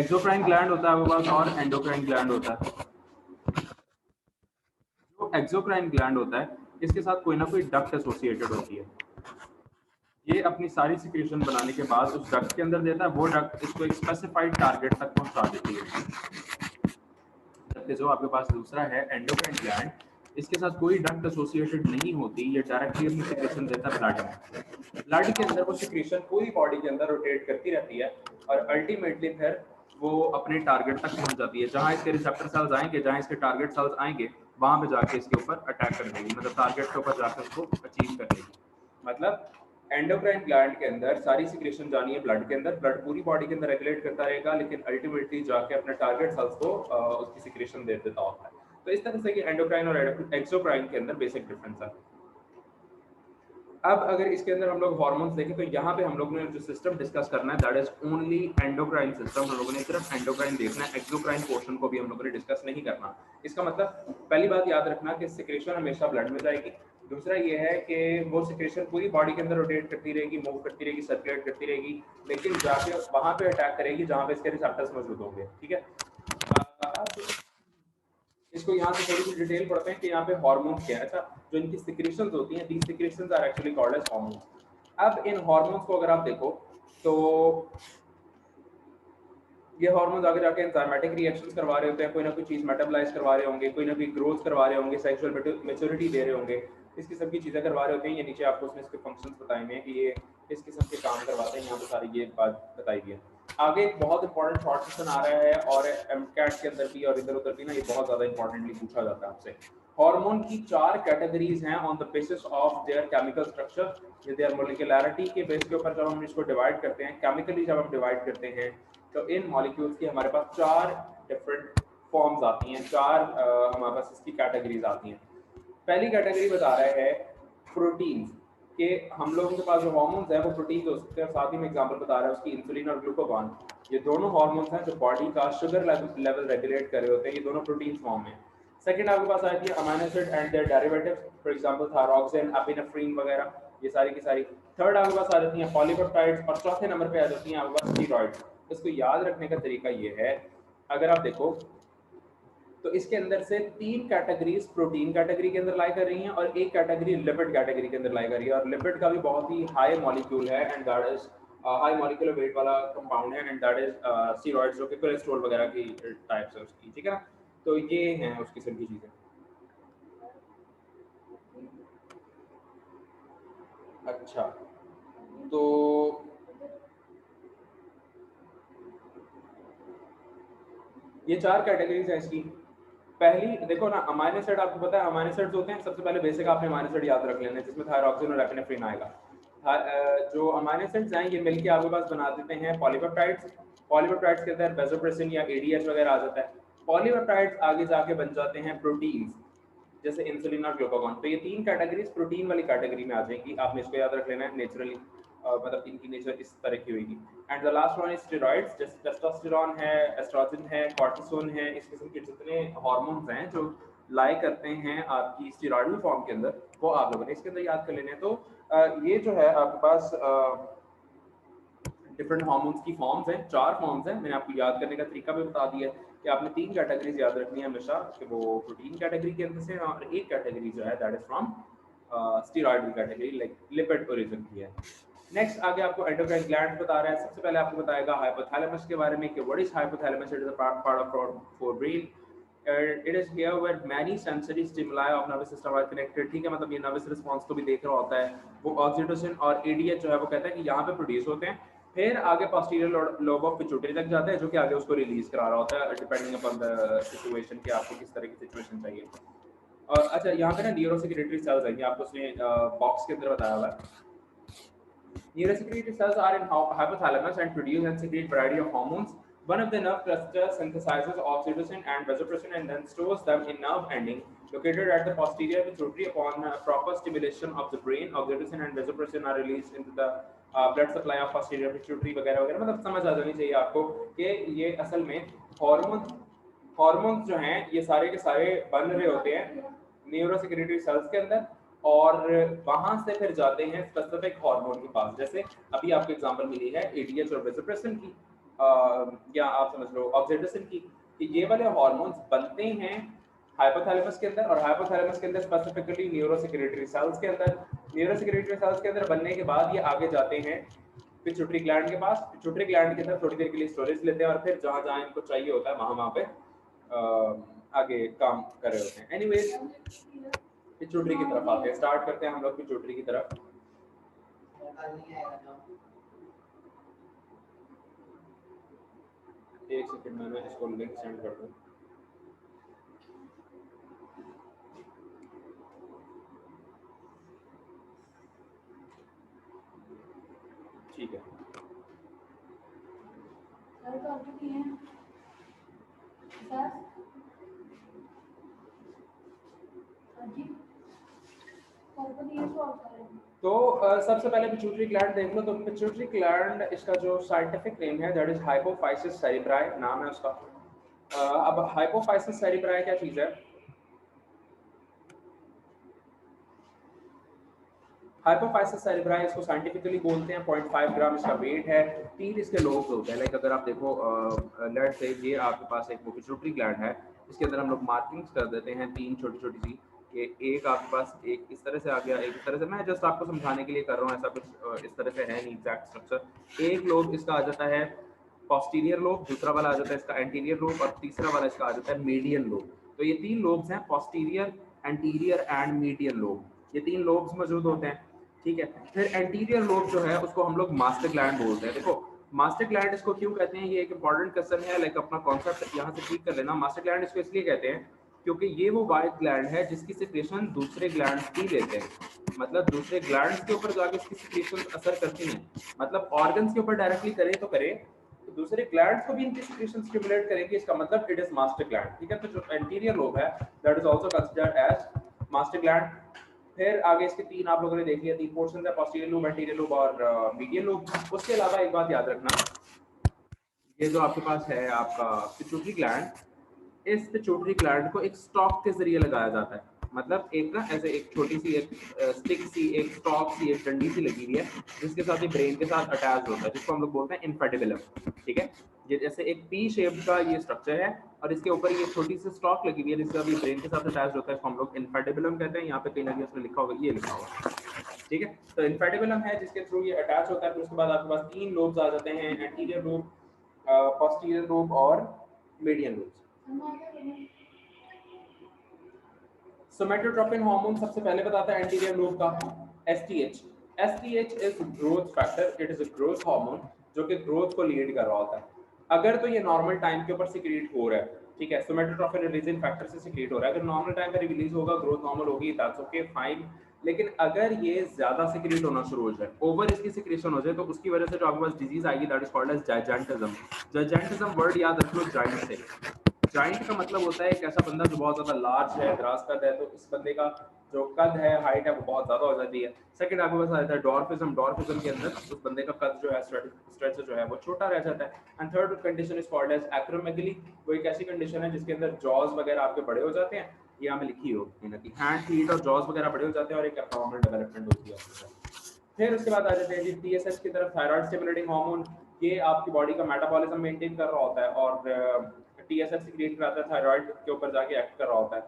Exocrine gland होता है आपके पास और एंडोक्राइन ग्लैंड होता है। जो एक्सोक्राइन ग्लैंड होता है इसके साथ कोई ना कोई डक्ट एसोसिएटेड होती है। ये अपनी सारी सिक्रीशन बनाने के बाद उस डक्ट के अंदर देता है, वो डक्ट इसको एक स्पेसिफाइड टारगेट तक पहुंचा देती है। जबकि जो आपके पास दूसरा है एंडोक्राइन ग्लैंड, इसके साथ कोई डक्ट एसोसिएटेड नहीं होती, ये डायरेक्टली अपनी सिक्रीशन देता है ब्लड में। ब्लड के अंदर वो सिक्रीशन पूरी बॉडी के अंदर रोटेट करती रहती है और अल्टीमेटली फिर वो अपने टारगेट तक पहुंच जाती है। जहां इसके रिसेप्टर सेल्स आएंगे, जहां इसके टारगेट सेल्स आएंगे, वहां पे जाके इसके ऊपर अटैक कर देगी, मतलब टारगेट के ऊपर जाकर उसको अचीव कर लेगी। मतलब एंडोक्राइन ग्लैंड के अंदर सारी सिक्रेशन जानी है ब्लड के अंदर, ब्लड पूरी बॉडी के अंदर रेगुलेट करता रहेगा, लेकिन अल्टीमेटली जाके अपने टारगेट सेल्स को उसकी सिक्रेशन दे देता होता है। तो इस तरह से कि एंडोक्राइन और एक्सोक्राइन के अंदर बेसिक डिफरेंस है। अब अगर इसके अंदर हम लोग हार्मोन्स देखें तो यहाँ पे हम लोग ने जो सिस्टम डिस्कस करना है that is only endocrine system. हम लोगों ने सिर्फ एंडोक्राइन देखना है, एक्सोक्राइन पोर्शन को भी हम लोगों ने डिस्कस नहीं करना। इसका मतलब पहली बात याद रखना कि सिक्रेशन हमेशा ब्लड में जाएगी। दूसरा ये है कि वो सिक्रेशन पूरी बॉडी के अंदर रोटेट करती रहेगी, मूव करती रहेगी, सर्कुलेट करती रहेगी, लेकिन जाके वहां पे अटैक करेगी जहां पे इसके रिसेप्टर्स मौजूद होंगे। ठीक है, इसको यहाँ से थोड़ी सी डिटेल पढ़ते हैं कि यहाँ पे हार्मोन्स क्या है। अच्छा, जो इनकी सिक्रेशंस होती हैं, these secretions are actually called as hormones. अब इन हार्मोन्स को अगर आप देखो तो ये हार्मोन्स आगे जाके एंजाइमेटिक रिएक्शंस करवा रहे होते हैं, कोई ना कोई चीज मेटाबोलाइज करवा रहे होंगे, कोई ना कोई ग्रोथ करवा रहे होंगे, सेक्सुअल मैच्योरिटी दे रहे होंगे, इस किस्म की चीजें करवा रहे होते हैं। ये नीचे आपको उसमें इसके फंक्शंस बताए हुए हैं कि ये इस किस्म के काम करवाते हैं, यहाँ पे सारी ये बात बताई गई है। आगे एक बहुत इंपॉर्टेंट शॉर्ट क्वेश्चन आ रहा है और एमकैट के अंदर भी और इधर उधर भी ना ये बहुत ज्यादा इंपॉर्टेंटली पूछा जाता है आपसे। हार्मोन की 4 कैटेगरीज हैं on the basis of their chemical structure, ये देयर मोलिकुलैरिटी के बेस के ऊपर जब हम इसको डिवाइड करते हैं, केमिकली जब हम डिवाइड करते हैं, तो इन मॉलिक्यूल्स की हमारे पास 4 डिफरेंट फॉर्म्स आती हैं, 4 हमारे पास इसकी कैटेगरीज आती हैं। पहली कैटेगरी बता रहा है प्रोटीन्स के, हम लोगों के पास जो हार्मोन्स है वो प्रोटीन हो सकते हैं। साथ ही में एग्जांपल बता रहा है उसकी इंसुलिन और ग्लूकागॉन, ये दोनों हार्मोन्स हैं जो बॉडी का शुगर लेवल रेगुलेट कर रहे होते हैं, ये दोनों प्रोटीन फॉर्म में। सेकंड आपके पास आती है amino acid and their derivatives, for example thyroxine, epinephrine वगैरह, ये सारी की सारी। थर्ड आपके पास आ जाती हैं पॉलीपेप्टाइड्स और चौथे नंबर पे आ जाती हैं आपके पास स्टेरॉइड्स। इसको याद रखने का तरीका ये है, अगर आप देखो तो इसके अंदर से 3 कैटेगरीज प्रोटीन कैटेगरी के अंदर लाई कर रही हैं और एक कैटेगरी लिपिड कैटेगरी के अंदर लाई कर रही है। और लिपिड का भी बहुत ही हाई मॉलिक्यूल है and that is high molecular weight वाला कंपाउंड है एंड दैट इज स्टेरॉइड्स, जो कि कोलेस्ट्रॉल वगैरह की टाइप्स है उसकी। ठीक है ना, तो ये हैं उस किस्म की चीजें। अच्छा, तो ये 4 कैटेगरीज हैं इसकी। पहली देखो ना, अमाइनो एसिड आपको पता है अमाइनो एसिड्स होते हैं, सबसे पहले बेसिक आपने अमाइनो एसिड याद रख लेना है जिसमें थायरोक्सिन और एपिनेफ्रिन आएगा। जो अमाइनो एसिड्स हैं ये मिलके आपके पास बना देते हैं पॉलीपेप्टाइड्स। पॉलीपेप्टाइड्स के अंदर बेसोप्रेसिन या एडीएच वगैरह आ जाता है। पॉलीपेप्टाइड्स आगे जाके बन जाते हैं प्रोटीन्स, जैसे इंसुलिन और ग्लूकागॉन। तो ये 3 कैटेगरीज प्रोटीन वाली कैटेगरी में आ जाएंगी, आपने इसको याद रख लेना है नेचुरली, मतलब इनकी नेचर इस तरह की होगी। And the last one is steroids, जैसे टेस्टोस्टेरोन है, एस्ट्रोजन है, कॉर्टिसोन है, इस किस्म के जितने हार्मोन्स हैं जो लाई करते हैं आपकी स्टेरॉइडल फॉर्म के अंदर, वो आप लोगों ने इसके अंदर याद कर लेने हैं। तो ये जो है आपके पास डिफरेंट हार्मोन्स की फॉर्म्स हैं, 4 फॉर्म्स हैं। मैंने आपको याद करने का तरीका भी बता दिया है कि आपने 3 कैटेगरीज याद रखनी है हमेशा, कि वो प्रोटीन कैटेगरी के अंदर से, और एक कैटेगरी जो है that is from steroidal category, like lipid origin की है। नेक्स्ट आगे आपको एंडोक्राइन ग्लैंड बता रहा है। सबसे पहले आपको बताएगा हाइपोथैलेमस के बारे में कि what is hypothalamus. It is a part of for brain. It is here where many sensory stimuli of nervous system are connected. ठीक है, मतलब ये नर्वस रिस्पांस को भी देख रहा होता है। वो ऑक्सीटोसिन और एडीएच जो है वो कहता है कि यहाँ पे प्रोड्यूस होते हैं, फिर आगे पोस्टीरियर लोब ऑफ पिट्यूटरी तक जाता है जो कि आगे उसको रिलीज करा रहा होता है, डिपेंडिंग अपॉन द सिचुएशन कि आपको किस तरह की सिचुएशन चाहिए। और अच्छा, यहाँ पे ना न्यूरोसेक्रेटरी सेल्स है, आपको उसने बॉक्स के अंदर बताया हुआ है। Neurosecretory cells are in hypothalamus and produce and secrete variety of hormones. One of the nerve clusters synthesizes oxytocin and vasopressin and then stores them in nerve ending located at the posterior pituitary. Upon proper stimulation of the brain, oxytocin and vasopressin are released into the blood supply of posterior pituitary वगैरह वगैरह। मतलब समझ आ जानी चाहिए आपको कि ये असल में हार्मोन्स जो हैं ये सारे के सारे बन रहे होते हैं न्यूरोसेक्रेटरी सेल्स के अंदर, और वहां से फिर जाते हैं स्पेसिफिक हार्मोन के पास। जैसे अभी आपको एग्जांपल मिली है एडीएच और वेसोप्रेसिन की। या आप समझ लो ऑक्सीटोसिन की, कि ये वाले हार्मोन्स बनते हैं हाइपोथैलेमस के अंदर, और हाइपोथैलेमस के अंदर स्पेसिफिकली न्यूरोसेक्रेटरी सेल्स के अंदर। न्यूरोसेक्रेटरी सेल्स के अंदर बनने के बाद ये आगे जाते हैं पिट्यूटरी ग्लैंड के पास। पिट्यूटरी ग्लैंड के अंदर थोड़ी देर के लिए स्टोरेज लेते हैं और फिर जहाँ जहाँ इनको चाहिए होता है वहाँ पे आगे काम कर रहे होते हैं। एनीवेज पिट्यूटरी की तरफ आते हैं, स्टार्ट करते हैं हम लोग पिट्यूटरी की तरफ। एक सेकंड में मैं इसको लिंक सेंड कर दूं। ठीक है, तो सबसे पहले पिट्यूटरी ग्लैंड देख लो। तो पिट्यूटरी ग्लैंड, इसका जो साइंटिफिक नेम है दैट इज हाइपोफाइसिस सेरेब्राई, नाम है उसका। अब हाइपोफाइसिस सेरेब्राई क्या चीज़ है? हाइपोफाइसिस सेरेब्राई इसको साइंटिफिकली बोलते हैं। 0.5 ग्राम इसका वेट है। 3 इसके लोब्स होते हैं। लाइक अगर आप देखो लेट्स से ये आपके पास एक पिट्यूटरी ग्लैंड है, इसके अंदर हम लोग मार्किंग्स कर देते हैं 3 छोटी छोटी सी, कि एक आपके पास एक इस तरह से आ गया, एक इस तरह से। मैं जस्ट आपको समझाने के लिए कर रहा हूँ, ऐसा कुछ इस तरह से है नहीं एग्जैक्ट स्ट्रक्चर। एक लोब इसका आ जाता है पोस्टीरियर लोब, दूसरा वाला आ जाता है इसका एंटीरियर लोब, और तीसरा वाला इसका आ जाता है मीडियन लोब। तो ये 3 लोब्स हैं, posterior, anterior and median lobe. ये 3 लोब्स मौजूद होते हैं, ठीक है। फिर एंटीरियर लोब जो है उसको हम लोग मास्टर ग्लैंड बोलते हैं। देखो मास्टर ग्लैंड इसको क्यों कहते हैं, ये एक इंपॉर्टेंट क्वेश्चन है। लाइक अपना कॉन्सेप्ट यहाँ से ठीक कर लेना। मास्टर ग्लैंड इसको इसलिए कहते हैं क्योंकि ये वो वाइट ग्लैंड है जिसकी सिक्रेशन दूसरे ग्लैंड्स भी लेते हैं। मतलब दूसरे ग्लैंड्स के ऊपर जाके इसकी सिक्रेशन असर करती हैं। मतलब ऑर्गन्स के ऊपर डायरेक्टली करे तो करे, तो दूसरे ग्लैंड्स को भी इनकी सिक्रेशन स्टिमुलेट करेंगे। इसका मतलब इट इज मास्टर ग्लैंड, ठीक है। तो जो एंटीरियर लोब है that is also considered as master gland. फिर आगे इसके 3 आप लोगों ने देख लिया, 3 पोर्शन है, पोस्टीरियर लोब, एंटीरियर लोब और मीडियन लोब। उसके अलावा एक बात याद रखना, ये जो आपके पास है आपका पिट्यूटरी ग्लैंड, इस पिट्यूटरी ग्लैंड को एक स्टॉक के जरिए लगाया जाता है। मतलब एक ना ऐसे एक छोटी सी एक स्टिक सी, एक स्टॉक सी, एक डंडी सी लगी हुई है जिसके साथ ये ब्रेन के साथ अटैच होता है, जिसको हम लोग बोलते हैं इन्फेटिबुलम, ठीक है। ये जैसे एक पी शेप का ये स्ट्रक्चर है और इसके ऊपर ये छोटी सी स्टॉक लगी हुई है जिसका भी ब्रेन के साथ अटैच होता है, इसको हम लोग इन्फेटिबुलम कहते हैं। यहाँ पे कहीं ना कहीं उसमें लिखा होगा, ये लिखा होगा, ठीक है। तो इन्फेटिबुलम है जिसके थ्रू ये अटैच होता है। फिर उसके बाद आपके पास 3 लोब्स आ जाते हैं, एंटीरियर लोब, पोस्टीरियर लोब और मीडियन लोब। सोमेटोट्रोपिन हार्मोन सबसे पहले बताता है एंटीरियर लोब का, STH. STH is growth factor, it is a growth hormone जो कि ग्रोथ को लीड कर रहा होता है। अगर तो ये नॉर्मल टाइम के ऊपर सिक्रीट हो रहा है, ठीक है, सोमेटोट्रोपिन रिलीजिंग फैक्टर से सिक्रीट हो रहा है, अगर नॉर्मल टाइम पे रिलीज होगा, ग्रोथ नॉर्मल होगी, दैट्स ओके फाइन। लेकिन अगर ये ज्यादा सिक्रीट होना शुरू हो जाए, ओवर इसकी सिक्रेशन हो जाए, तो उसकी वजह से जो आपके पास डिजीज आएगी that is called as gigantism. Gigantism word याद रख लो, जाइंट से। जाइंट का मतलब होता है एक ऐसा बंदा जो बहुत ज्यादा लार्ज है, दराज कद है, तो इस बंदे का जो कद है, हाइट है, वो बहुत ज्यादा हो जाती है। सेकंड आपके पास आता है डॉर्फिज्म। डॉर्फिज्म के अंदर उस बंदे का कद जो है, स्ट्रेचर जो है वो छोटा रह जाता है। And third condition is called as acromegaly. वो एक ऐसी कंडीशन है जिसके अंदर जॉज वगैरह आपके बड़े हो जाते हैं, ये यहाँ में लिखी हो कि हैंड, फीट और जॉज वगैरह बड़े हो जाते हैं और एक एब्नॉर्मल डेवलपमेंट होती है। फिर उसके बाद आ जाते हैं जी टीएसएच की तरफ, थायराइड स्टिमुलेटिंग हार्मोन। ये आपकी बॉडी का मेटाबॉलिज्म मेंटेन कर रहा होता है और टीएसएच सीक्रेट कराता है, थायराइड के ऊपर जाके एक्ट कर रहा होता है।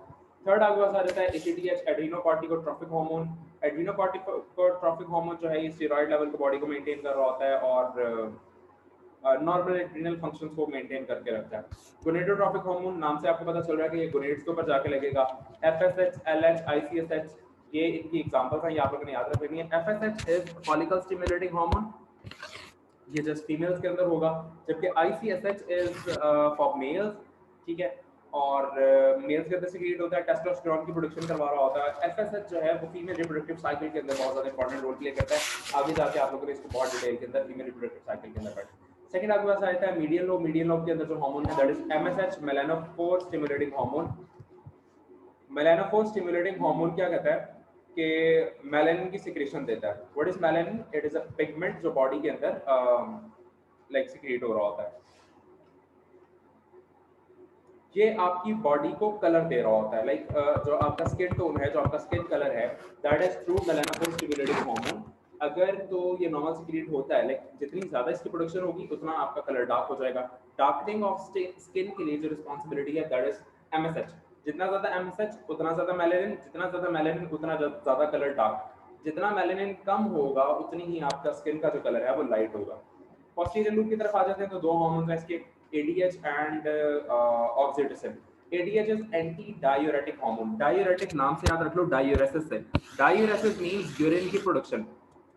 थर्ड आपके पास आ जाता है एसीटीएच, एड्रीनोकॉर्टिकोट्रोपिक हार्मोन। एड्रीनोकॉर्टिकोट्रोपिक हार्मोन जो है ये स्टेरॉइड लेवल को बॉडी को मेंटेन कर रहा होता है और नॉर्मल एड्रिनल फंक्शंस को मेंटेन करके रखता है। गोनेडोट्रोपिक हार्मोन, नाम से आपको पता चल रहा है कि ये गोनेड्स के ऊपर जाके लगेगा। एफएसएच, एलएच, आईसीएसएच, ये इनकी एग्जांपल्स हैं, ये आप लोगों ने याद रखनी है। FSH is follicle stimulating hormone, ये जस्ट फीमेल्स के अंदर होगा, जबकि आईसीएसएच इज फॉर मेल्स, ठीक है। और मेल्स के अंदर सिक्रीट होता है, टेस्टोस्टेरोन की प्रोडक्शन करवा रहा होता है। एफएसएच जो है वो फीमेल रिप्रोडक्टिव साइकिल के अंदर बहुत ज्यादा इंपॉर्टेंट रोल प्ले करता है। आगे जाके आप लोगों ने इसको बहुत डिटेल के अंदर फीमेल रिप्रोडक्टिव साइकिल के अंदर पढ़ा। सेकंड आपके पास आता है मीडियन लोब। मीडियन लोब के अंदर जो हार्मोन है that is MSH, melanophore stimulating hormone. Melanophore stimulating hormone क्या कहता है कि मेलानिन की सिक्रेशन देता है। What is melanin? It is a pigment जो बॉडी के अंदर लाइक सिक्रेट हो रहा होता है। ये आपकी बॉडी को कलर दे रहा होता है। जो आपका स्किन टोन है, जो आपका स्किन कलर है, that is through melanophore stimulating hormone. अगर तो ये नॉर्मल सिक्रीट होता है, लाइक जितनी ज़्यादा इसकी प्रोडक्शन होगी उतना आपका कलर डार्क हो जाएगा। डार्कनिंग ऑफ स्किन के लिए जो रिस्पॉन्सिबिलिटी है दैट इज एमएसएच। जितना ज़्यादा एमएसएच उतना ज़्यादा मेलेनिन, जितना ज़्यादा मेलेनिन उतना ज़्यादा कलर डार्क। जितना मेलेनिन कम होगा उतनी ही आपका स्किन का जो कलर है वो लाइट होगा। पोस्टीरियर लूप की तरफ आ जाते हैं तो दो हार्मोन्स हैं इसके, ADH and oxytocin. ADH is anti diuretic hormone. Diuretic नाम से याद रख लो, डायूरेसिस से। डायूरेसिस मींस यूरिन की प्रोडक्शन,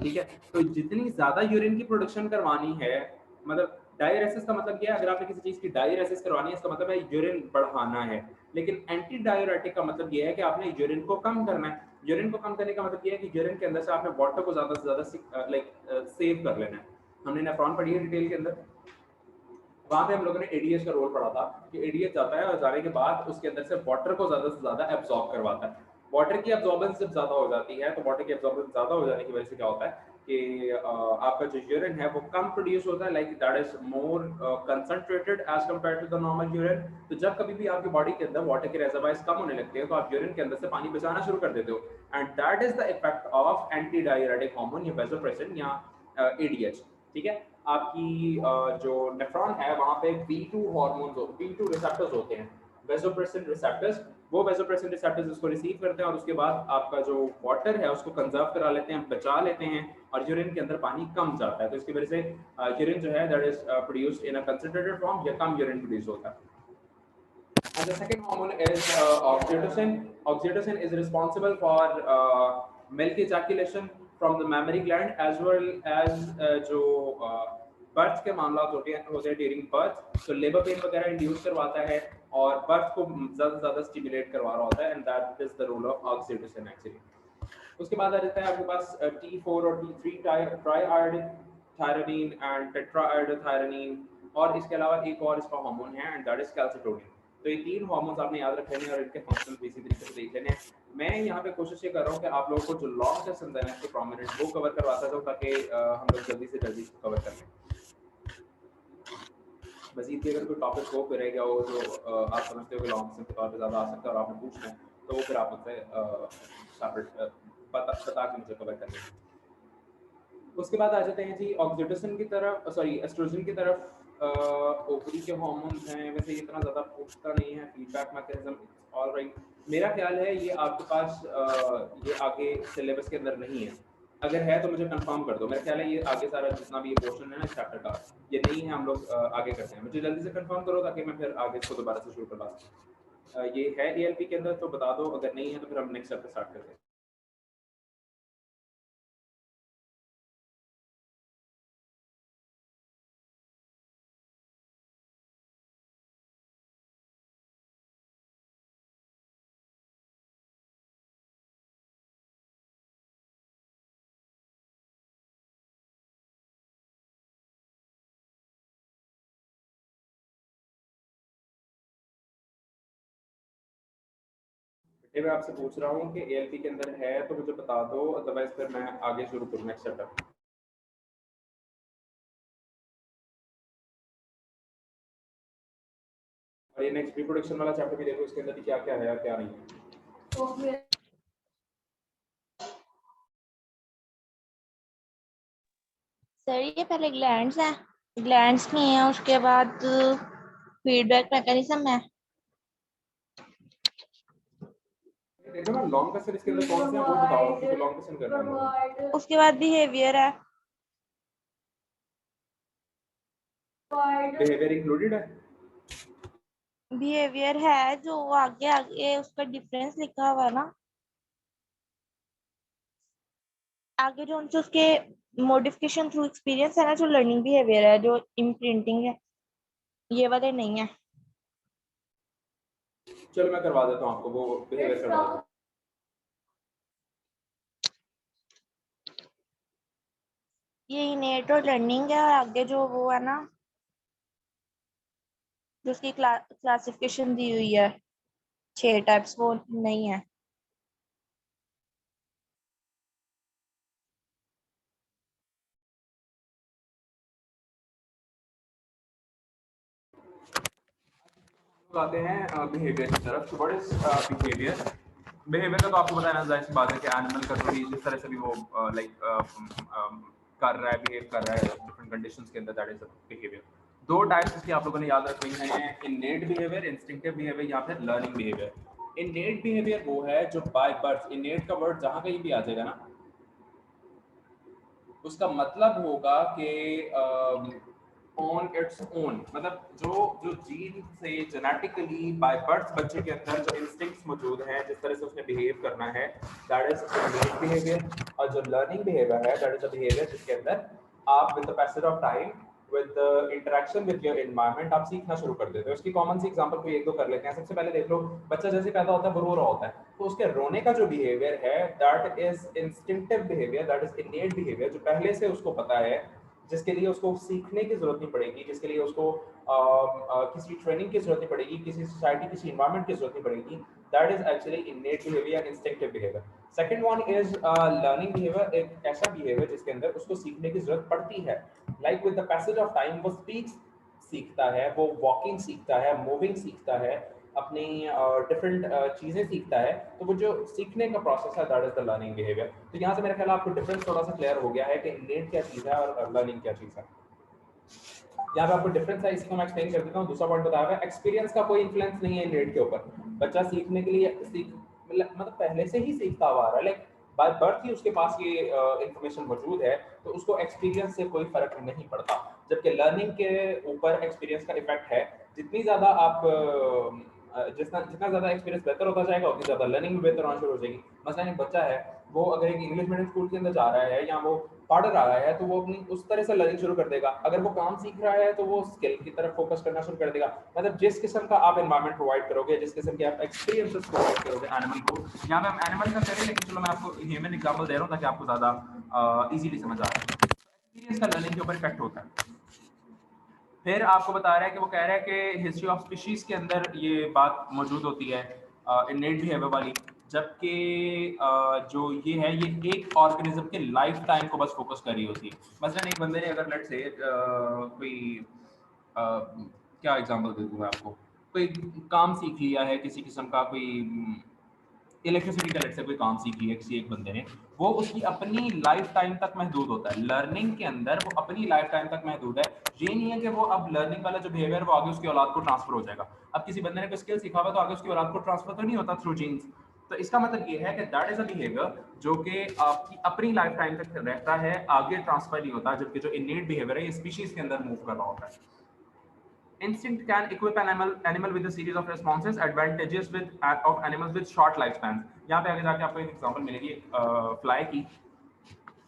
ठीक है। तो जितनी ज्यादा यूरिन की प्रोडक्शन करवानी है, मतलब डायूरेसिस का मतलब क्या है, अगर आपने किसी चीज की डायूरेसिस करवानी है इसका मतलब है यूरिन बढ़ाना है। लेकिन एंटी डायूरेटिक का मतलब ये है कि आपने यूरिन को कम करना है। यूरिन को कम करने का मतलब ये है कि यूरिन के अंदर से आपने वाटर को ज्यादा से ज्यादा लाइक सेव कर लेना है। हमने नेफ्रॉन पढ़ी है डिटेल के अंदर, वहां पे हम लोगों ने एडीएच का रोल पढ़ा था कि एडीएच जाता है और जाने के बाद उसके अंदर से वाटर को ज्यादा से ज्यादा एब्जॉर्ब करवाता है। वाटर की एब्जॉर्बेंस जब ज्यादा हो जाती है तो वाटर की एब्जॉर्बेंस ज्यादा हो जाने की वजह से क्या होता है कि आपका जो यूरिन है वो कम प्रोड्यूस होता है, like that is more concentrated as compare to the normal urine. तो जब कभी भी आपकी बॉडी के अंदर वाटर के रिजर्वायर्स कम होने लगते हैं तो आप यूरिन के अंदर से पानी बचाना शुरू कर देते हो, and that is the effect of anti diuretic hormone या वेसोप्रेसिन या एडीएच, ठीक है। आपकी जो नेफ्रॉन है वहां पे B2 हार्मोन्स, B2 रिसेप्टर्स होते हैं, वेसोप्रेसिन रिसेप्टर्स। वो वेसोप्रेसिन रिसेप्टर्स उसको रिसीव करते हैं और उसके बाद आपका जो वाटर है उसको कंजर्व करा लेते हैं, बचा लेते हैं, और यूरिन के अंदर पानी कम जाता है। तो इसकी वजह से यूरिन जो है that is produced in a concentrated form, या कम यूरिन प्रोड्यूस होता है। And the second hormone is oxytocin. Oxytocin is responsible for milk ejaculation from the mammary gland, as well as जो बर्थ के मामला होते हैं ड्यूरिंग बर्थ, तो labour pain वगैरह इंड्यूस करवाता है और बर्थ को ज़्यादा से ज़्यादा स्टिमुलेट करवा रहा होता है, and that is the role of oxytocin actually. उसके बाद आ जाता है आपके पास T4 और T3 try thyronine and tetraiodothyronine, और इसके अलावा एक और इसका हार्मोन है एंड दैट इज कैल्सिटोनिन। तो ये तीन हार्मोन्स आपने याद रखने हैं और इनके फंक्शंस भी इसी तरीके से देख लेने हैं। मैं यहाँ पे कोशिश ये कर रहा हूँ कि आप लोगों को जो लॉन्ग सेशंस हैं इसके प्रोमिनेंट वो कवर करवाता हूँ ताकि हम लोग जल्दी से जल्दी कवर कर लें। मजीद भी अगर कोई टॉपिक हो फिर रह गया हो जो आप समझते हो कि लॉन्ग सेशन के तौर पे ज़्यादा आ सकता है और आपने पूछना है तो वो फिर आप मुझसे बता के मुझे कवर कर लें। उसके बाद आ जाते हैं जी ऑक्सीटोसिन की तरफ, सॉरी एस्ट्रोजन की तरफ। ओवरी के हार्मोन्स हैं, वैसे ये इतना ज़्यादा पूछता नहीं है, फीडबैक मैकेनिज्म ऑल राइट। मेरा ख्याल है ये आपके पास ये आगे सिलेबस के अंदर नहीं है, अगर है तो मुझे कंफर्म कर दो। मेरा ख्याल है ये आगे सारा जितना भी ये पोर्शन है ना चैप्टर का ये नहीं है, हम लोग आगे करते हैं। मुझे जल्दी से कंफर्म करो ताकि मैं फिर आगे इसको दोबारा से शुरू करवा सकूँ। ये है एएलपी के अंदर तो बता दो, अगर नहीं है तो फिर हम नेक्स्ट चैप्टर स्टार्ट करते हैं। ये मैं आपसे पूछ रहा हूँ कि एएलपी के अंदर है तो मुझे बता दो, अदरवाइज फिर मैं आगे शुरू करूँ नेक्स्ट चैप्टर। और ये नेक्स्ट रिप्रोडक्शन वाला चैप्टर भी देखो, इसके अंदर क्या क्या है और क्या नहीं है। सर ये पहले ग्लैंड्स हैं, ग्लैंड्स नहीं है, उसके बाद फीडबैक मैकेनिज्म है। देखो ना लॉन्ग क्वेश्चन इसके अंदर कौन से हैं वो बताओ, क्योंकि लॉन्ग क्वेश्चन करना है। उसके बाद बिहेवियर है। बिहेवियर इंक्लूडेड है। बिहेवियर है जो आगे आगे उसका डिफरेंस लिखा हुआ है ना, आगे जो उनसे उसके मॉडिफिकेशन थ्रू एक्सपीरियंस है ना, जो लर्निंग बिहेवियर है, जो इम्प्रिंटिंग है, ये वाले नहीं है। चलो मैं करवा देता हूँ आपको, वो बिहेवियर करवा देता हूँ। ये इनेट और लर्निंग है, और आगे जो वो है ना जो उसकी क्लासिफिकेशन दी हुई है 6 टाइप्स, वो नहीं है। आते हैं बिहेवियर की तरफ। What is behaviour? बिहेवियर का तो आपको पता है ना, जाहिर सी बात है कि एनिमल का जो भी जिस तरह से भी वो लाइक कर रहा है, बिहेव कर रहा है डिफरेंट कंडीशंस के अंदर, दैट इज बिहेवियर। दो टाइप्स इसकी आप लोगों ने याद रखनी है, इनेट बिहेवियर, इंस्टिंक्टिव बिहेवियर या फिर लर्निंग बिहेवियर। इनेट बिहेवियर वो है जो बाय बर्थ, इनेट का वर्ड जहां कहीं भी आ जाएगा ना, उसका मतलब होगा कि ऑन इट्स ओन, मतलब जो जो जीन से जेनेटिकली बाय बर्थ बच्चे के अंदर जो इंस्टिंक्ट्स मौजूद हैं, जिस तरह से उसने बिहेव करना है, दैट इज इनेट बिहेवियर। और जो लर्निंग बिहेवियर है, दैट इज अ बिहेवियर जिसके अंदर आप with the passage of time, with the interaction with your environment, आप सीखना शुरू कर देते हो। इसकी कॉमन सी एग्जांपल कोई एक दो कर लेते हैं। सबसे पहले देख लो, बच्चा जैसे पैदा होता है वो रो रहा होता है, तो उसके रोने का जो बिहेवियर है, that is instinctive behaviour, that is इनेट behaviour, जो पहले से उसको पता है, जिसके लिए उसको सीखने की जरूरत नहीं पड़ेगी, जिसके लिए उसको किसी ट्रेनिंग की जरूरत नहीं पड़ेगी, किसी सोसाइटी, किसी एनवायरनमेंट की जरूरत नहीं पड़ेगी। That is actually इनेट behaviour, instinctive behaviour. Second one is learning behaviour, एक ऐसा बिहेवियर जिसके अंदर उसको सीखने की जरूरत पड़ती है। Like with the passage of time वो स्पीच सीखता है, वो वॉकिंग सीखता है, मूविंग सीखता है, अपनी डिफरेंट चीज़ें सीखता है। तो वो जो सीखने का प्रोसेस है, that is the learning behaviour. तो यहाँ से मेरा ख्याल आपको डिफरेंस थोड़ा सा क्लियर हो गया है कि इनेट क्या चीज़ है और लर्निंग क्या चीज़ है। यहाँ पे आपको डिफरेंस है, इसको मैं एक्सप्लेन कर देता हूँ। दूसरा पॉइंट बताया हुआ है, एक्सपीरियंस का कोई इन्फ्लुएंस नहीं है इनेट के ऊपर। बच्चा सीखने के लिए मतलब पहले से ही सीखता हुआ आ रहा है, लाइक बाय बर्थ ही उसके पास ये इंफॉर्मेशन मौजूद है, तो उसको एक्सपीरियंस से कोई फर्क नहीं पड़ता। जबकि लर्निंग के ऊपर एक्सपीरियंस का इफेक्ट है। जितनी ज़्यादा आप जितना जितना ज़्यादा एक्सपीरियंस बेहतर होता जाएगा, उतनी ज़्यादा लर्निंग भी बेहतर होना शुरू हो जाएगी। मसलन एक बच्चा है, वो अगर एक इंग्लिश मीडियम स्कूल के अंदर जा रहा है या वो पढ़ रहा है, तो वो अपनी उस तरह से लर्निंग शुरू कर देगा। अगर वो काम सीख रहा है, तो वो स्किल की तरफ फोकस करना शुरू कर देगा। मतलब जिस किस्म का आप एनवायरनमेंट प्रोवाइड करोगे, जिस किस्म के आप एक्सपीरियंसेस प्रोवाइड करोगे एनिमल को, यहाँ पे हम एनिमल का करें, लेकिन चलो मैं आपको ह्यूमन एग्जांपल दे रहा हूँ ताकि आपको ज़्यादा इजीली समझ आ जाए। एक्सपीरियंस का लर्निंग के ऊपर इफेक्ट होता है। फिर आपको बता रहा है कि वो कह रहा है कि हिस्ट्री ऑफ स्पीशीज के अंदर ये बात मौजूद होती है, इनेट बिहेवियर वाली। जबकि जो ये है, ये एक ऑर्गेनिज्म के लाइफ टाइम को बस फोकस कर रही होती है। मसलन एक बंदे ने अगर लेट्स से कोई क्या एग्जांपल दे दूँ मैं आपको, कोई काम सीख लिया है किसी किस्म का, कोई इलेक्ट्रिसिटी का लेट्स से कोई काम सीख लिया किसी एक बंदे ने, वो उसकी अपनी लाइफ टाइम तक महदूद होता है। लर्निंग के अंदर वो अपनी लाइफ टाइम तक महदूद है। ये नहीं है कि वो अब लर्निंग वाला जो बिहेवियर वो आगे उसकी औलाद को ट्रांसफर हो जाएगा। अब किसी बंदे ने कोई स्किल सीखा हुआ, तो आगे उसकी औलाद को ट्रांसफर तो नहीं होता थ्रू जीन्स। तो इसका मतलब ये है कि दैट इज अ बिहेवियर जो कि आपकी अपनी लाइफ टाइम तक रहता है, आगे ट्रांसफर नहीं होता। जबकि जो इनेट बिहेवियर है, ये स्पीशीज के अंदर मूव कर रहा होता है। Instinct can equip an animal with a series of responses advantageous with of animals with short lifespans। यहाँ पे आगे जाके आपको एक एग्जांपल मिलेगी फ्लाई की।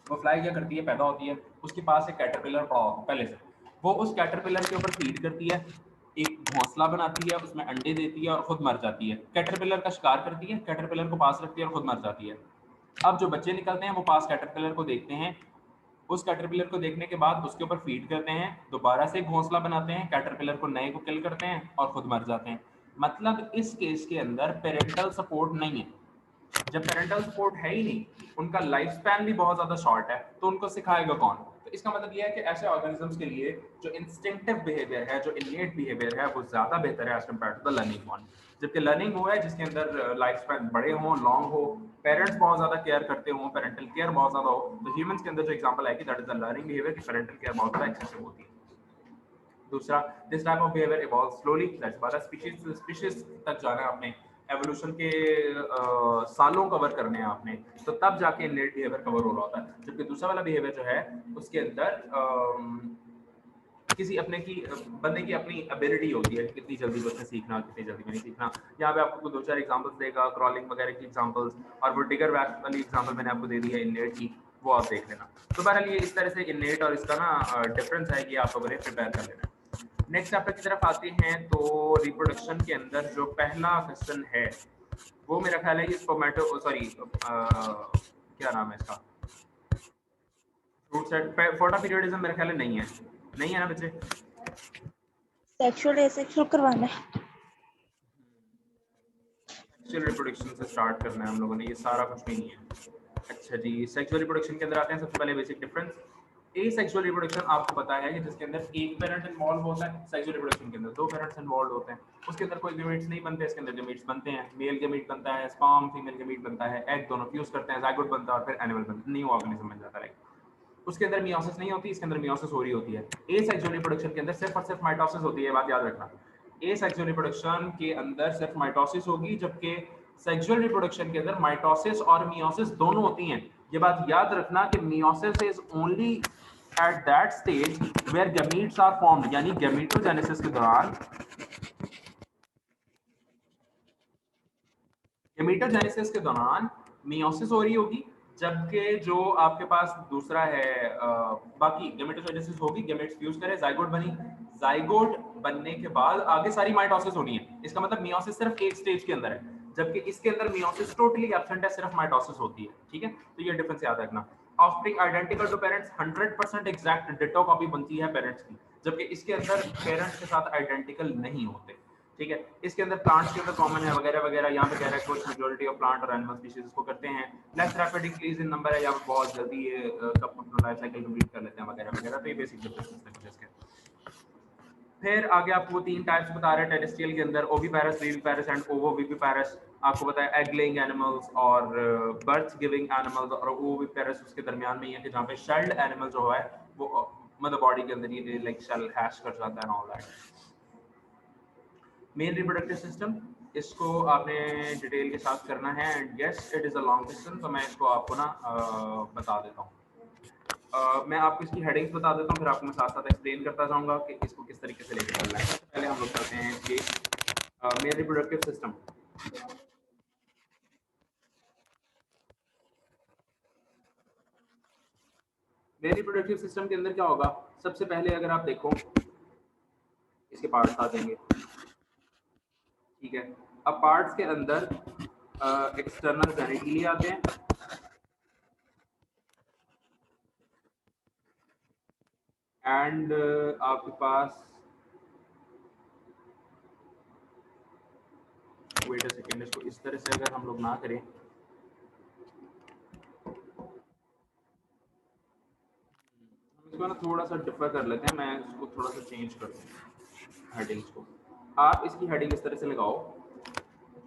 वो फ्लाई क्या करती है, पैदा होती है, उसके पास एक कैटरपिलर पड़ा होता है पहले से। वो उस कैटरपिलर के ऊपर फीड करती है, एक घोंसला बनाती है, उसमें अंडे देती है और खुद मर जाती है। कैटरपिलर का शिकार करती है, कैटरपिलर को पास रखती है और खुद मर जाती है। अब जो बच्चे निकलते हैं, वो पास कैटरपिलर को देखते हैं, उस कैटरपिलर को देखने के बाद उसके ऊपर फीड करते हैं, दोबारा से घोंसला बनाते हैं, कैटरपिलर को नए को किल करते हैं और खुद मर जाते हैं। मतलब इस केस के अंदर पेरेंटल सपोर्ट नहीं है। जब पेरेंटल सपोर्ट है ही नहीं, उनका लाइफ स्पैन भी बहुत ज्यादा शॉर्ट है, तो उनको सिखाएगा कौन? तो इसका मतलब यह है कि ऐसे ऑर्गेनिजम्स के लिए जो इंस्टिंक्टिव बिहेवियर है, जो इनेट बिहेवियर है, वो ज्यादा बेहतर है as compare to the learning one. जबकि लर्निंग वो है जिसके अंदर लाइफ स्पैन बड़े हों, लॉन्ग हो, पेरेंट्स बहुत ज्यादा केयर करते हों, पेरेंटल केयर बहुत ज्यादा हो। तो ह्यूमंस के अंदर जो एग्जांपल है कि that is the learning behaviour की पेरेंटल केयर बहुत ज्यादा एक्सेसिव होती है। दूसरा, this type of behaviour evolve slowly, that's why species species तक जाना है आपने, एवोल्यूशन के सालों कवर करने हैं आपने, तो तब जाके इनेट बिहेवियर कवर हो रहा होता है। जबकि दूसरा वाला बिहेवियर जो है, उसके अंदर किसी अपने की बंदे की अपनी एबिलिटी होती है, कितनी जल्दी उसने सीखना, कितनी जल्दी में नहीं सीखना। यहाँ पे आपको दो चार एग्जांपल्स देगा, क्रॉलिंग वगैरह की एग्जांपल्स, और वो डिगर वैक्स वाली एग्जांपल मैंने आपको दे दी है इनेट की, वो आप देख लेना। तो बहरहाल ये इस तरह से इनेट और इसका ना डिफरेंस है, कि आप लोगों ने प्रिपेयर कर लेना। नेक्स्ट चैप्टर की तरफ आते हैं, तो रिप्रोडक्शन के अंदर जो पहला क्वेश्चन है, वो मेरा ख्याल है कि स्पर्मेटो सॉरी क्या नाम है इसका, फ्रूट सेट फोटोपीरियडिज्म मेरा ख्याल है नहीं है, नहीं है ना बच्चे? सेक्सुअल एसेक्सुअल करवाना है, सेक्सुअल रिप्रोडक्शन से स्टार्ट करना है हम लोगों ने, ये सारा कुछ भी नहीं है। अच्छा जी, सेक्सुअल रिप्रोडक्शन के अंदर आते हैं। सबसे पहले बेसिक डिफरेंस, ए सेक्सुअल रिप्रोडक्शन आपको पता है कि जिसके अंदर एक पेरेंट इन्वॉल्व होता है, सेक्सुअल रिप्रोडक्शन के अंदर दो पेरेंट्स इन्वॉल्व होते हैं, उसके अंदर कोई गमीट्स नहीं बनते, इसके अंदर गमीट्स बनते हैं, मेल गमीट बनता है, स्पर्म फीमेल गमीट बनता है, एग दोनों फ्यूज करते हैं, जाइगोट बनता है और फिर एनिमल बनता है, न्यू ऑर्गेनिज्म बन जाता है। उसके अंदर मियोसिस नहीं होती, इसके अंदर मियोसिस हो रही होती है। ए सेक्सुअल रिप्रोडक्शन के अंदर सिर्फ और सिर्फ माइटोसिस होती है, बात याद रखना। ए सेक्सुअल रिप्रोडक्शन के अंदर सिर्फ माइटोसिस होगी, जबकि सेक्सुअल रिप्रोडक्शन के अंदर माइटोसिस और मियोसिस दोनों होती हैं। ये बात याद रखना कि meiosis is only at that stage where gametes are formed, यानी गमीटोजेनेसिस के दौरान गमीटोजेनेसिस के दौरान मियोसिस हो रही होगी, जबकि जो आपके पास दूसरा है बाकी गमीटोजेनेसिस होगी, गमीट्स फ्यूज करे, जाइगोट बनी, जाइगोट बनने के बाद आगे सारी माइटोसिस होनी है। इसका मतलब मियोसिस सिर्फ एक स्टेज के अंदर है, जबकि इसके अंदर मियोसिस टोटली एब्सेंट है, सिर्फ माइटोसिस होती है। ठीक है, तो ये डिफरेंस याद रखना। Offspring identical to parents, 100% exact ditto copy बनती है पेरेंट्स की, जबकि इसके अंदर पेरेंट्स के साथ आइडेंटिकल नहीं होते। ठीक है, इसके अंदर प्लांट्स के अंदर कॉमन है वगैरह वगैरह, यहाँ पे कह रहा है कुछ मेजॉरिटी ऑफ प्लांट और एनिमल स्पीशीज इसको करते हैं। Less rapid increase in number है, यहाँ पे बहुत जल्दी ये अपना लाइफ साइकिल कंप्लीट कर लेते हैं वगैरह वगैरह। तो ये बेसिक डिफरेंसेस हैं इसके। फिर आगे आपको तीन टाइप्स बता रहे हैं टेरेस्ट्रियल के अंदर, ओविपेरस, विविपेरस एंड ओवोविविपेरस। आपको पता है एग लेइंग एनिमल्स और बर्थ गिविंग एनिमल्स, और ओविपेरस उसके दरमियान में ही है कि जहाँ पे शेल्ड एनिमल जो है वो मदर बॉडी के अंदर ही लाइक शेल हैश कर जाता है all that. Main reproductive system, इसको आपने डिटेल के साथ करना है and yes it is a long question, तो मैं इसको आपको ना बता देता हूँ। मैं आपको इसकी हेडिंग्स बता देता हूँ, फिर आपको मैं साथ साथ एक्सप्लेन करता जाऊँगा कि इसको किस तरीके से लेकर चलना है। सबसे पहले हम लोग करते हैं कि main reproductive system. Main reproductive system के अंदर क्या होगा, सबसे पहले अगर आप देखो इसके पार्ट्स आ जाएंगे। ठीक है, अब पार्ट्स के अंदर एक्सटर्नल जेनिटली आते हैं, एंड आपके पास वेट अ सेकेंड, इसको इस तरह से अगर हम लोग ना करें, हम इसको ना थोड़ा सा डिफर कर लेते हैं, मैं इसको थोड़ा सा चेंज कर दूँ हेडिंग्स को। आप इसकी हेडिंग इस तरह से लगाओ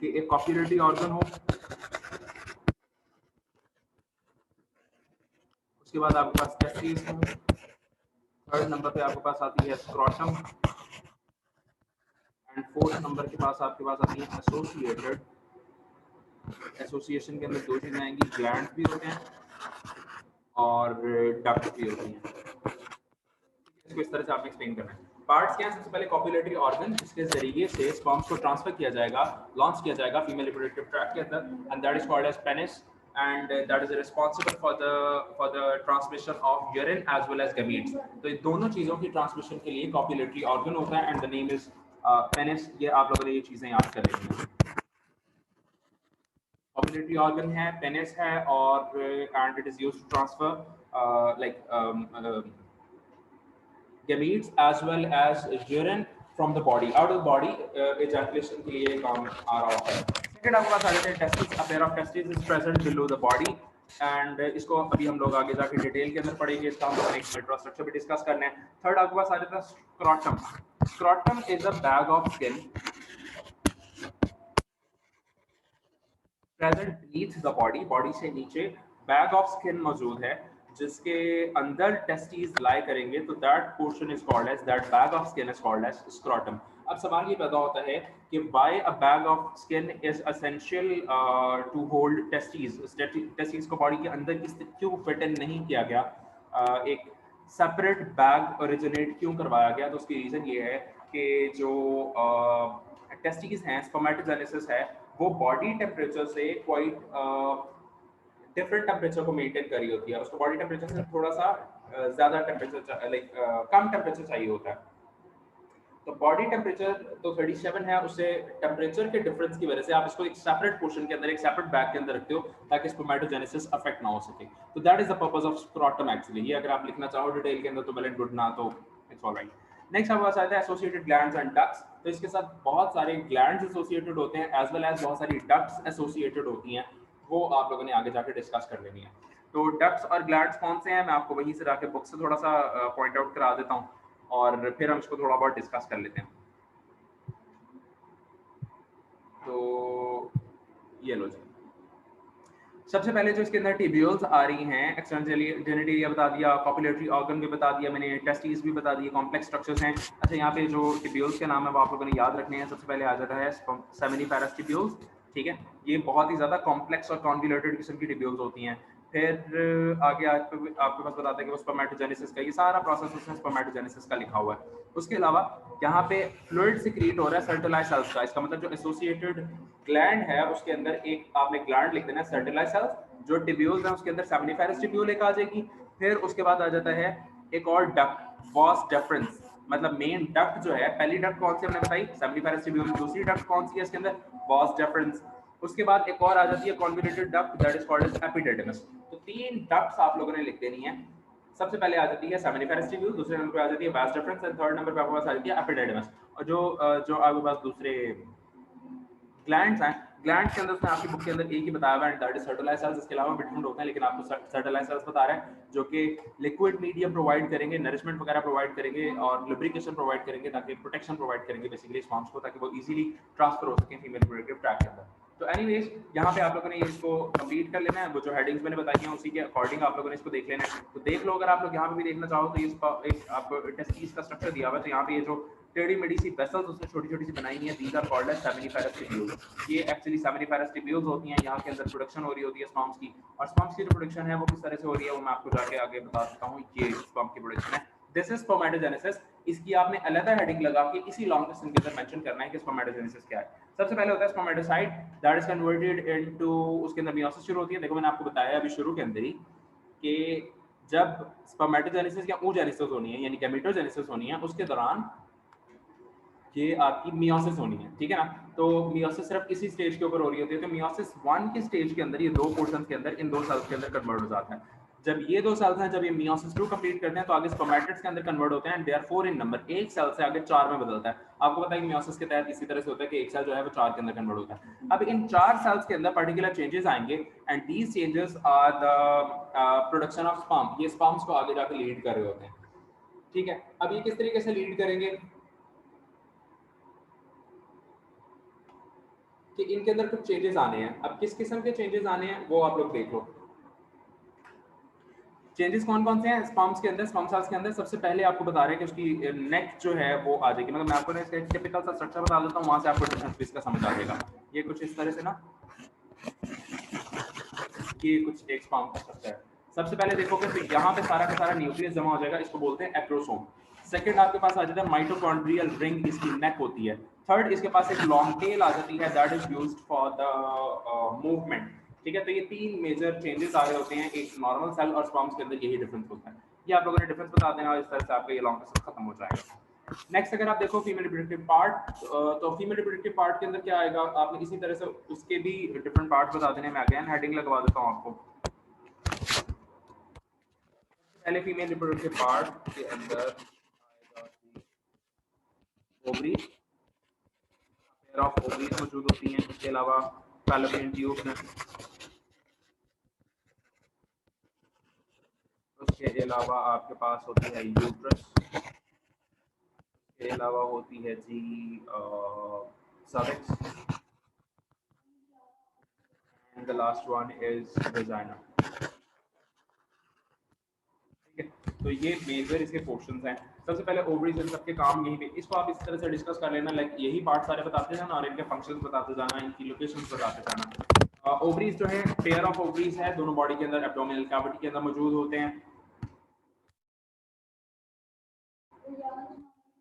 कि एक कॉप्युलेटरी ऑर्गन हो, उसके बाद आपके पास टेस्टिस हो, थर्ड नंबर पे आपके पास आती है स्क्रोटम, एंड फोर्थ नंबर के पास आपके पास आती है एसोसिएटेड। एसोसिएशन के अंदर दो चीजें आएंगी, ग्लैंड्स भी होते हैं और डक्ट भी होती हैं। इसको इस तरह से आपने एक्सप्लेन करना है। पार्ट्स क्या हैं, सबसे पहले कॉपुलेटरी ऑर्गन, जिसके जरिए से स्पर्म्स को ट्रांसफर किया जाएगा, लॉन्च किया जाएगा फीमेल रिप्रोडक्टिव ट्रैक्ट के अंदर, and that is called as penis, and that is responsible for the transmission of urine as well as gametes. तो ये दोनों चीजों की ट्रांसमिशन के लिए कॉपुलेटरी ऑर्गन होता है, and the name is penis. ये आप लोगों ने ये चीजें याद कर लेनी है। कॉपुलेटरी ऑर्गन है, पेनिस है, और and it is used to transfer like gametes as well as urine from the body out of the body, ejaculation के लिए काम आ रहा होता है। सेकंड आपके पास आ जाते हैं testis, a pair of testes is present below the body, and इसको अभी हम लोग आगे जाके डिटेल के अंदर पढ़ेंगे, इसका हम नेक्स्ट माइक्रोस्ट्रक्चर भी डिस्कस करना है। थर्ड आपके पास आ जाता है scrotum. Scrotum is a bag of skin present beneath the body, body से नीचे बैग ऑफ स्किन मौजूद है, जिसके अंदर टेस्टीज लाई करेंगे, तो that portion is called as, that bag of skin is called as scrotum. अब सवाल ये पैदा होता है कि why a bag of skin is essential to hold testes. Testes को बॉडी के अंदर क्यों फिट इन नहीं किया गया, एक सेपरेट बैग ओरिजिनेट क्यों करवाया गया? तो उसकी रीज़न ये है कि जो टेस्टीज हैं, स्पर्मेटोजेनेसिस है, वो बॉडी टेम्परेचर से क्वाइट डिफरेंट टेम्परेचर को मेंटेन करी होती है। उसको बॉडी टेम्परेचर से थोड़ा सा ज़्यादा टेम्परेचर लाइक कम टेम्परेचर चाहिए होता है। तो बॉडी टेम्परेचर तो 37 है, उससे टेम्परेचर के डिफरेंस की वजह से आप इसको एक सेपरेट पोर्शन के अंदर, एक सेपरेट बैग के अंदर रखते हो, ताकि स्पर्मेटोजेनेसिस अफेक्ट ना हो सके। तो that is the purpose of scrotum actually. ये अगर आप लिखना चाहो डिटेल के अंदर तो वेल एंड गुड, ना तो इट्स ऑलराइट। नेक्स्ट हमारे पास आता है एसोसिएटेड ग्लैंड्स एंड डक्ट्स। तो इसके साथ बहुत सारे ग्लैंड्स एसोसिएटेड होते हैं, एज वेल एज बहुत सारी डक्ट्स एसोसिएटेड होती हैं, वो आप लोगों ने आगे जाके डिस्कस कर लेनी है। तो डक्ट्स और ग्लैंड्स कौन से हैं, मैं आपको वहीं से जाके बुक से थोड़ा सा पॉइंट आउट करा देता हूँ और फिर हम इसको थोड़ा बहुत डिस्कस कर लेते हैं। तो ये लो जी, सबसे पहले जो इसके अंदर टिब्यूल्स आ रही हैं, एक्सटर्नल जेनिटेलिया बता दिया, कॉपुलेटरी ऑर्गन भी बता दिया मैंने, टेस्टिस भी बता दिए, कॉम्प्लेक्स स्ट्रक्चर्स हैं। अच्छा, यहाँ पे जो टिब्यूल्स के नाम है वो आप लोगों ने याद रखने हैं। सबसे पहले आ जाता है सेमिनिफेरस टिब्यूल्स, ठीक है, ये बहुत ही ज़्यादा कॉम्प्लेक्स और कॉन्वोल्यूटेड किस्म की टिब्यूल्स होती हैं। फिर आगे आपके पास बताते हैं कि वो स्पर्मेटोजेनेसिस का ये सारा प्रोसेस उसमें स्पर्मेटोजेनेसिस का लिखा हुआ है। उसके अलावा यहाँ पे फ्लूइड सिक्रीट हो रहा है सर्टिलाइज सेल्स का, इसका मतलब जो एसोसिएटेड ग्लैंड है उसके अंदर एक आपने ग्लैंड लिख देना सर्टिलाइज सेल्स, जो टिब्यूल्स हैं उसके अंदर सेमिनिफेरस टिब्यूल एक आ जाएगी। फिर उसके बाद आ जाता है एक और डक्ट, वास डेफरेंस, मतलब मेन डक्ट जो है, पहली डक्ट कौन सी हमने बताई सेमिनिफेरस टिब्यूल, दूसरी डक्ट कौन सी है इसके अंदर वास डेफरेंस। उसके बाद एक और आ जाती है convoluted duct that is called as epididymis. तो 3 डक्ट्स आप लोगों ने लिख देनी है। सबसे पहले आ जाती है सेमिनिफेरस टिब्यूल, दूसरे नंबर पे आ जाती है vas deferens and third number पे आपके पास आ जाती है एपिडिडमस। और जो आपके पास दूसरे ग्लैंड्स हैं, ग्लैंड्स के अंदर उसने आपकी बुक के अंदर एक ही बताया हुआ है दैट इज सर्टिलाइज सेल्स, इसके अलावा डिफरेंट होते हैं लेकिन आपको सर्टिलाइज सेल्स बता रहा है जो कि लिक्विड मीडियम प्रोवाइड करेंगे, नरिशमेंट वगैरह प्रोवाइड करेंगे और लुब्रिकेशन प्रोवाइड करेंगे, ताकि प्रोटेक्शन प्रोवाइड करेंगे बेसिकली स्पर्म्स को, ताकि वो इजीली ट्रांसफर हो सके फीमेल रिप्रोडक्टिव ट्रैक्ट के अंदर। तो एनीवेज यहाँ पे आप लोगों ने इसको कंप्लीट कर लेना है, वो जो हेडिंग्स मैंने बताई हैं उसी के अकॉर्डिंग आप लोगों ने इसको देख लेना है। तो देख लो, अगर आप लोग यहाँ पे भी देखना चाहो तो ये एक आपको टेस्टिस का स्ट्रक्चर दिया हुआ है, तो यहाँ पे ये जो टेढ़ी मेढ़ी सी वेसल्स उसने छोटी छोटी सी बनाई हुई है, these are called as seminiferous tubules. ये एक्चुअली सेमिनिफेरस टिब्यूल्स होती हैं, यहाँ के अंदर प्रोडक्शन हो रही होती है स्पर्म्स की, और स्पर्म्स की जो प्रोडक्शन है वो किस तरह से हो रही है वो मैं आपको जाके आगे बता सकता हूँ। ये स्पर्म की प्रोडक्शन है, दिस इज स्पर्मेटोजेनेसिस। इसकी आपने अलग हेडिंग लगा के इसी लॉन्ग क्वेश्चन के अंदर मेंशन करना है कि स्पर्मेटोजेनेसिस क्या है। सबसे पहले होता है spermatocyte that is converted into, उसके अंदर मियोसिस शुरू होती है। देखो मैंने आपको बताया अभी शुरू के अंदर ही कि जब स्पर्मेटोजेनेसिस या oogenesis होनी है यानी गैमेटोजेनेसिस होनी है, उसके दौरान ये आपकी मियोसिस होनी है, ठीक है ना। तो मियोसिस सिर्फ इसी स्टेज के ऊपर हो रही होती है। तो मियोसिस 1 के स्टेज के अंदर ये 2 पोर्शंस के अंदर इन 2 सेल्स के अंदर कन्वर्ट हो जाता है। जब ये 2 सेल्स हैं, जब ये मियोसिस 2 कंप्लीट करते हैं तो आगे स्पर्मेटिड्स के अंदर कन्वर्ट होते हैं and they are 4 in number, एक सेल से आगे 4 में बदलता है। आपको पता है कि मियोसिस के तहत इसी तरह से होता है कि एक सेल जो है वो 4 के अंदर कन्वर्ट होता है। अब इन 4 सेल्स के अंदर पर्टिकुलर चेंजेस आएंगे and these changes are the production of sperm. ये स्पर्म्स को आगे जाकर लीड कर रहे होते हैं, ठीक है। अब ये किस तरीके से लीड करेंगे कि इनके अंदर कुछ चेंजेस आने हैं। अब किस किस्म के चेंजेस आने हैं वो आप लोग देख लो। चेंजेस कौन कौन से हैं स्पर्म्स के अंदर, स्पर्म सेल्स के अंदर? सबसे पहले आपको बता रहे हैं कि उसकी नेक जो है वो आ जाएगी, मतलब मैं आपको इसका टिपिकल सा स्ट्रक्चर बता देता हूँ, वहां से आपको डिफरेंस इसका समझ आ जाएगा। ये कुछ इस तरह से ना, ये कुछ एक स्पर्म का स्ट्रक्चर है। सबसे पहले देखोगे तो यहाँ पे सारा का सारा न्यूक्लियस जमा हो जाएगा, इसको बोलते हैं एक्रोसोम। सेकंड आपके पास आ जाता है माइटोकॉन्ड्रियल रिंग, इसकी नेक होती है। थर्ड इसके पास एक लॉन्ग टेल आ जाती है that is used for the movement, ठीक है। तो ये 3 मेजर चेंजेस आ रहे होते हैं एक नॉर्मल सेल और स्पर्म्स के अंदर, यही डिफरेंस होता है। ये आप लोगों ने डिफरेंस बता देना और इस तरह से आपका ये लॉन्ग प्रोसेस खत्म हो जाएगा। नेक्स्ट अगर आप देखो फीमेल रिप्रोडक्टिव पार्ट, तो फीमेल रिप्रोडक्टिव पार्ट के अंदर क्या आएगा, आपने इसी तरह से उसके भी डिफरेंट पार्ट बता देने। मैं अगेन हेडिंग लगवा देता हूँ आपको। पहले फीमेल रिप्रोडक्टिव पार्ट के अंदर ओवरी, पेयर ऑफ ओवरीज मौजूद होती हैं, इसके अलावा फैलोपियन ट्यूब्स हैं, उसके अलावा आपके पास होती है यूट्रस, इसके अलावा होती है जी cervix and the last one is vagina, ठीक है। तो ये मेजर इसके पोर्शंस हैं। सबसे पहले ओवरीज, इन सबके काम यही पे, इसको आप इस तरह से डिस्कस कर लेना, लाइक यही पार्ट सारे बताते जाना और इनके फंक्शंस बताते जाना, इनकी लोकेशंस बताते जाना। ओवरीज जो है पेयर ऑफ ओवरीज है, दोनों बॉडी के अंदर एब्डोमिनल कैविटी के अंदर मौजूद होते हैं।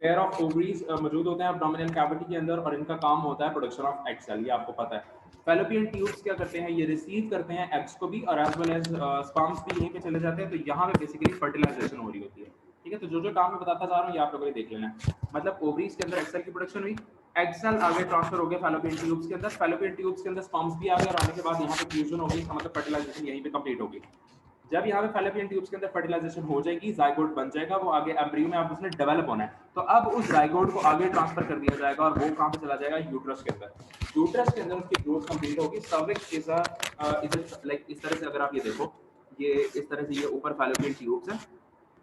पेयर ऑफ ओवरीज मौजूद होते हैं एब्डोमिनल कैविटी के अंदर और इनका काम होता है प्रोडक्शन ऑफ एग सेल, ये आपको पता है। फैलोपियन ट्यूब्स क्या करते हैं, ये रिसीव करते हैं एग्स को भी और एज वेल एज स्पर्म्स भी यहीं पे चले जाते हैं। तो यहाँ पे बेसिकली फर्टिलाइजेशन हो रही होती है, ठीक है। तो जो जो काम मैं बताता जा रहा हूँ ये आप लोगों ने देख लेना है। मतलब ओवरीज के अंदर एग सेल की प्रोडक्शन हुई, एग सेल आगे ट्रांसफर हो गया फैलोपियन ट्यूब्स के अंदर, फैलोपियन ट्यूब्स के अंदर स्पर्म्स भी आ गए और आने के बाद यहाँ पे फ्यूजन हो गई, इसका मतलब फर्टिलाइजेशन यहीं पे कंप्लीट हो गई। जब यहाँ पे फैलोपियन ट्यूब्स के अंदर फर्टिलाइजेशन हो जाएगी, जाइगोट बन जाएगा, वो आगे एम्ब्रियो में आप उसने डेवलप होना है। तो अब उस जाइगोट को आगे ट्रांसफर कर दिया जाएगा और वो कहाँ पे चला जाएगा, यूट्रस के अंदर। यूट्रस के अंदर उसकी ग्रोथ कंप्लीट होगी। सर्विक्स इज लाइक इस तरह से अगर आप ये देखो ये इस तरह से, ये ऊपर फैलोपियन ट्यूब्स है,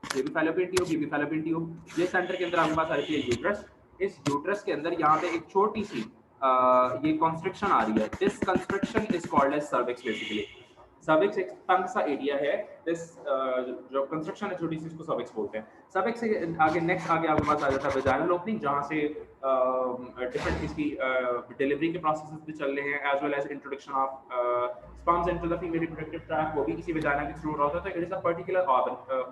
ये भी फैलोपियन ट्यूब, ये भी फैलोपियन ट्यूब, ये सेंटर के अंदर आपके पास आ रही है यूट्रस। इस यूट्रस के अंदर यहाँ पे एक छोटी सी ये कंस्ट्रक्शन आ रही है, this construction is called as cervix basically. Cervix एक तंग सा एरिया है, दिस जो कंस्ट्रक्शन है छोटी सी, इसको सर्विक्स बोलते हैं। सर्विक्स से आगे नेक्स्ट आगे आपके पास आ जाता है वेजाइनल ओपनिंग, जहाँ से डिफरेंट इसकी डिलीवरी के प्रोसेसेस भी चल रहे हैं, as well as introduction of sperms into the female reproductive tract, वो भी इसी वेजाइना के थ्रू होता है। तो it is a particular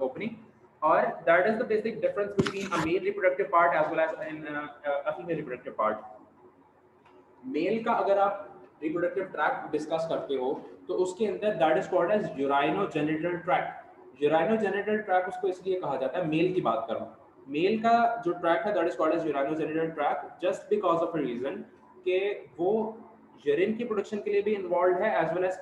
opening, or that is the basic difference between a male reproductive part as well as a female reproductive part. Male का अगर आप रिप्रोडक्टिव ट्रैक्ट डिस्कस करते हो तो उसके अंदर that is called as urinogenital tract. Urinogenital tract उसको इसलिए कहा जाता है, मेल की बात कर रहा हूँ, मेल का जो ट्रैक्ट है that is called as urinogenital tract just because of a reason कि वो यूरिन की प्रोडक्शन के लिए भी इन्वॉल्व है एज वेल एज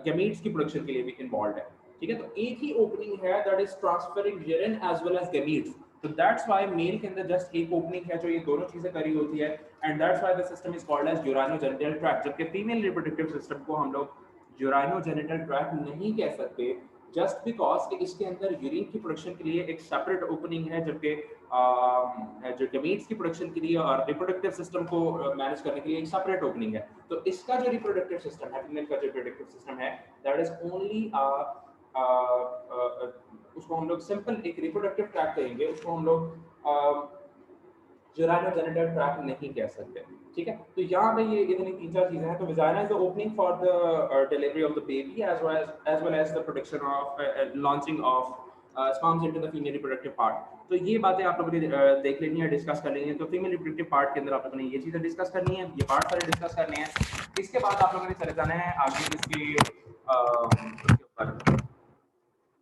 गैमीट्स की प्रोडक्शन के लिए भी इन्वॉल्व है। ठीक है, तो एक ही ओपनिंग है that is transferring urine as well as gametes, तो दैट्स व्हाई मेल के अंदर जस्ट एक ओपनिंग है जो ये दोनों चीजें करी होती है, and that's why the system is called as urinogenital tract. जबकि फीमेल रिप्रोडक्टिव सिस्टम को हम लोग यूराइनोजेनिटल ट्रैक्ट नहीं कह सकते, जस्ट बिकॉज कि इसके अंदर यूरिन की प्रोडक्शन के लिए एक सेपरेट ओपनिंग है, जबकि जो गैमीट्स की प्रोडक्शन के लिए और रिप्रोडक्टिव सिस्टम को मैनेज करने के लिए एक सेपरेट ओपनिंग है। तो इसका जो रिप्रोडक्टिव सिस्टम है, फीमेल का जो रिप्रोडक्टिव सिस्टम है, दैट इज ओनली उसको हम लोग सिंपल एक रिप्रोडक्टिव ट्रैक्ट कहेंगे, उसको हम लोग यूराइनोजेनिटल ट्रैक्ट नहीं कह सकते। ठीक है, तो यहाँ पे ये इतनी तीन चार चीजें हैं। तो vagina is the opening for the delivery of the baby as well as the production of launching of sperms into the female reproductive part. तो ये बातें आप लोगों ने देख लेनी है, डिस्कस कर लेनी है। तो फीमेल रिप्रोडक्टिव पार्ट के अंदर आप लोगों ने ये चीजें डिस्कस करनी है, ये पार्ट सारे डिस्कस करने हैं। इसके बाद आप लोगों ने चले जाना है आगे इसके ऊपर,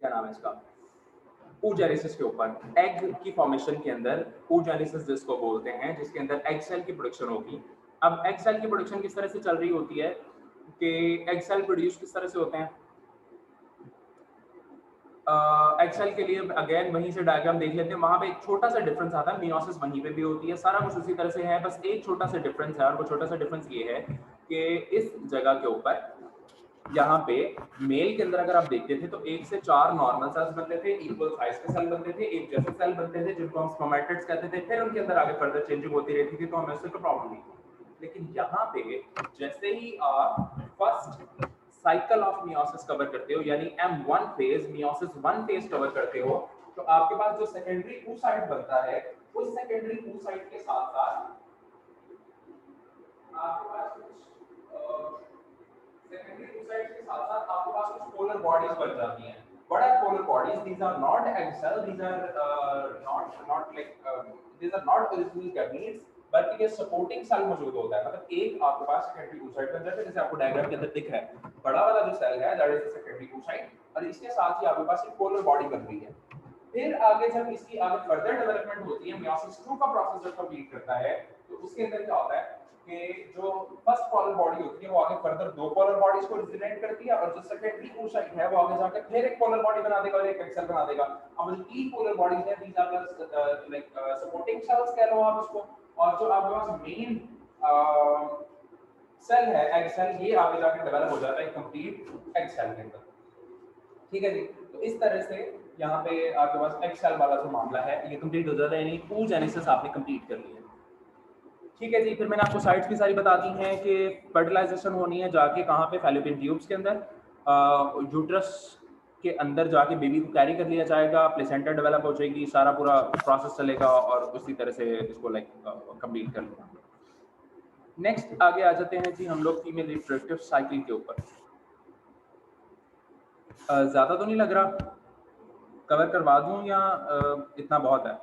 क्या नाम है इसका, oogenesis के ऊपर, एग की फॉर्मेशन के अंदर oogenesis जिसको बोलते हैं, जिसके अंदर एग सेल की प्रोडक्शन होगी। अब एग सेल की प्रोडक्शन किस तरह से चल रही होती है कि एग सेल प्रोड्यूस किस तरह से होते हैं। एग सेल के लिए अगेन वहीं से डायग्राम देख लेते हैं, वहां पे एक छोटा सा डिफरेंस आता है, मियोसिस वहीं पे भी होती है, सारा कुछ उसी तरह से है, बस एक छोटा सा डिफरेंस है, और वो छोटा सा डिफरेंस ये है कि इस जगह के ऊपर यहाँ पे मेल के अंदर अगर आप देखते थे तो 1 से 4 नॉर्मल सेल्स बनते थे, इक्वल साइज के सेल बनते थे, एक जैसे सेल बनते थे जिनको हम स्पर्मेटिड्स कहते थे, फिर उनके अंदर आगे फर्दर चेंजिंग होती रहती थी, तो हमें उससे कोई प्रॉब्लम नहीं थी। लेकिन यहाँ पे जैसे ही आप first cycle of meiosis cover करते हो, यानी M1 phase, meiosis 1 phase cover करते हो, तो आपके पास जो सेकेंडरी oocyte बनता है, उस सेकेंडरी oocyte के साथ साथ आपके पास कुछ सेकेंडरी oocyte के साथ साथ आपके पास कुछ पोलर बॉडीज बन जाती हैं। What are polar bodies? These are not egg cell. These are not like these are not original gametes, बल्कि ये सपोर्टिंग सेल मौजूद होता है। मतलब एक आपके पास सेकेंडरी oocyte बन जाता है, जैसे आपको डायग्राम के अंदर दिख रहा है, बड़ा वाला जो सेल है that is the secondary oocyte, और इसके साथ ही आपके पास एक पोलर बॉडी बन रही है। फिर आगे जब इसकी आगे फर्दर डेवलपमेंट होती है, मियोसिस 2 का प्रोसेस जब कंप्लीट करता है, तो उसके अंदर क्या होता है कि जो फर्स्ट पोलर बॉडी होती है वो आगे फर्दर 2 पोलर बॉडीज को रिप्रेजेंट करती है, और जो सेकेंडरी oocyte है वो आगे जाके फिर एक पोलर बॉडी बना देगा और एक एक्सेल बना देगा। अब जो तीन पोलर बॉडीज है, these are like supporting cells कह लो आप उसको, और जो आपके पास मेन सेल है एग सेल, ये आगे जाके डेवलप हो जाता है कंप्लीट एग सेल के अंदर। ठीक है जी, तो इस तरह से यहाँ पे आपके पास एग सेल वाला जो मामला है ये कंप्लीट हो जाता है, यानी oogenesis आपने कंप्लीट कर लिया। ठीक है जी, फिर मैंने आपको साइट्स भी सारी बता दी हैं कि फर्टिलाइजेशन होनी है जाके कहाँ पे, फैलोपियन ट्यूब्स के अंदर, यूट्रस के अंदर जाके बेबी को कैरी कर लिया जाएगा, प्लेसेंटा डेवलप हो जाएगी, सारा पूरा प्रोसेस चलेगा और उसी तरह से इसको लाइक कंप्लीट कर लेगा। नेक्स्ट आगे आ जाते हैं जी हम लोग फीमेल रिप्रोडक्टिव साइकिल के ऊपर। ज़्यादा तो नहीं लग रहा, कवर करवा दूं या इतना बहुत है?